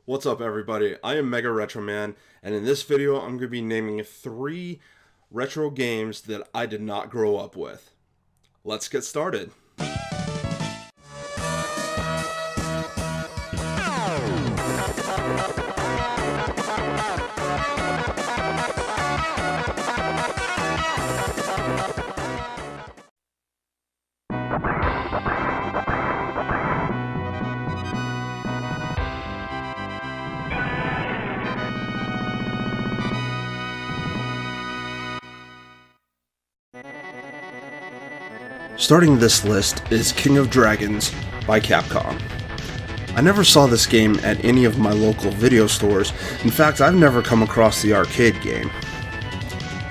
What's up, everybody? I am Mega RetroMan, and in this video I'm going to be naming 3 retro games that I did not grow up with. Let's get started. Starting this list is King of Dragons by Capcom. I never saw this game at any of my local video stores. In fact, I've never come across the arcade game.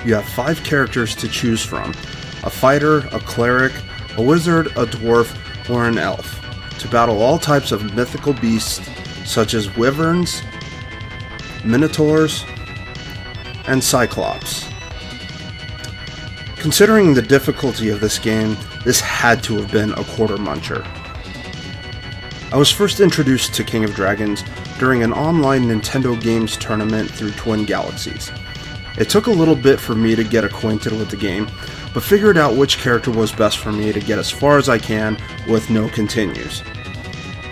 You have 5 characters to choose from: a fighter, a cleric, a wizard, a dwarf, or an elf, to battle all types of mythical beasts such as wyverns, minotaurs, and cyclops. Considering the difficulty of this game, this had to have been a quarter muncher. I was first introduced to King of Dragons during an online Nintendo games tournament through Twin Galaxies. It took a little bit for me to get acquainted with the game, but figured out which character was best for me to get as far as I can with no continues.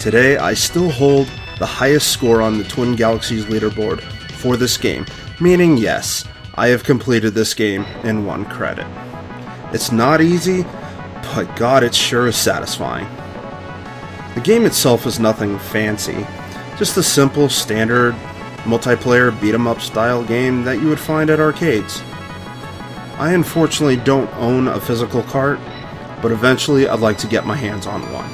Today, I still hold the highest score on the Twin Galaxies leaderboard for this game, meaning yes, I have completed this game in 1 credit. It's not easy, but god, it sure is satisfying. The game itself is nothing fancy, just a simple, standard, multiplayer beat-em-up style game that you would find at arcades. I unfortunately don't own a physical cart, but eventually I'd like to get my hands on one.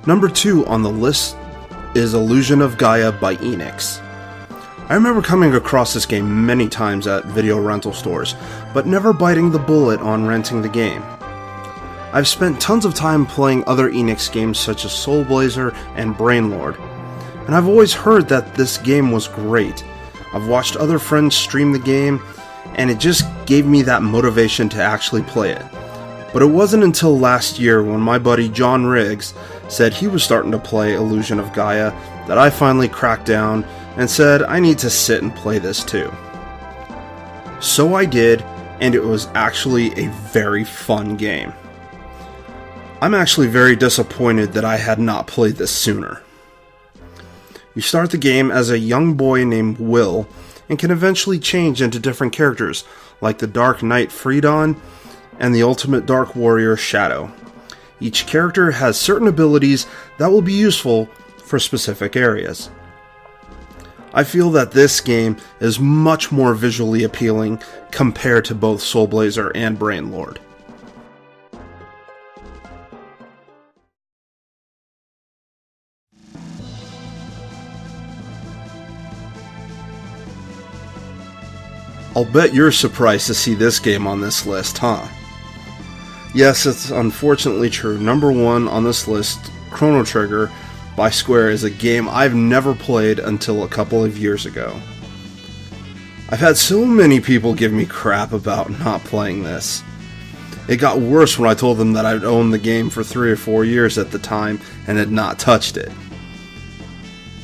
Number 2 on the list is Illusion of Gaia by Enix. I remember coming across this game many times at video rental stores, but never biting the bullet on renting the game. I've spent tons of time playing other Enix games such as Soul Blazer and Brainlord, and I've always heard that this game was great. I've watched other friends stream the game, and it just gave me that motivation to actually play it. But it wasn't until last year when my buddy John Riggs said he was starting to play Illusion of Gaia that I finally cracked down and said I need to sit and play this too. So I did, and it was actually a very fun game. I'm actually very disappointed that I had not played this sooner. You start the game as a young boy named Will and can eventually change into different characters like the Dark Knight Freedon and the Ultimate Dark Warrior Shadow. Each character has certain abilities that will be useful for specific areas. I feel that this game is much more visually appealing compared to both Soul Blazer and Brainlord. I'll bet you're surprised to see this game on this list, huh? Yes, it's unfortunately true. Number 1 on this list, Chrono Trigger by Square, is a game I've never played until a couple of years ago. I've had so many people give me crap about not playing this. It got worse when I told them that I'd owned the game for 3 or 4 years at the time and had not touched it.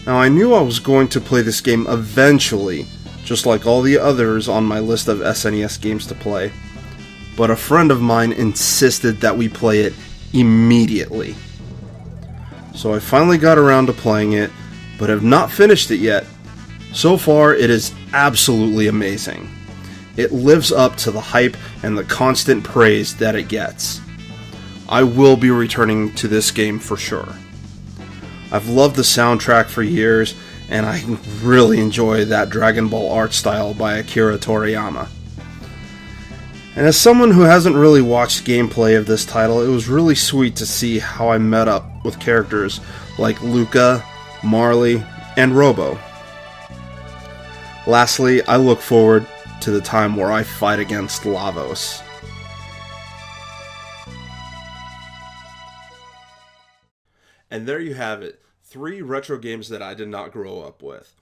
Now, I knew I was going to play this game eventually, just like all the others on my list of SNES games to play, but a friend of mine insisted that we play it immediately. So I finally got around to playing it, but have not finished it yet. So far, it is absolutely amazing. It lives up to the hype and the constant praise that it gets. I will be returning to this game for sure. I've loved the soundtrack for years, and I really enjoy that Dragon Ball art style by Akira Toriyama. And as someone who hasn't really watched gameplay of this title, it was really sweet to see how I met up with characters like Luca, Marley, and Robo. Lastly, I look forward to the time where I fight against Lavos. And there you have it, 3 retro games that I did not grow up with.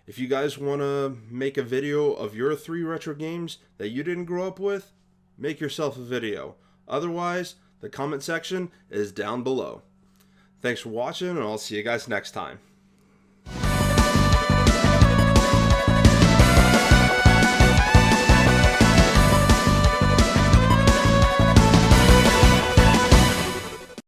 If you guys want to make a video of your 3 retro games that you didn't grow up with, make yourself a video. Otherwise, the comment section is down below. Thanks for watching, and I'll see you guys next time.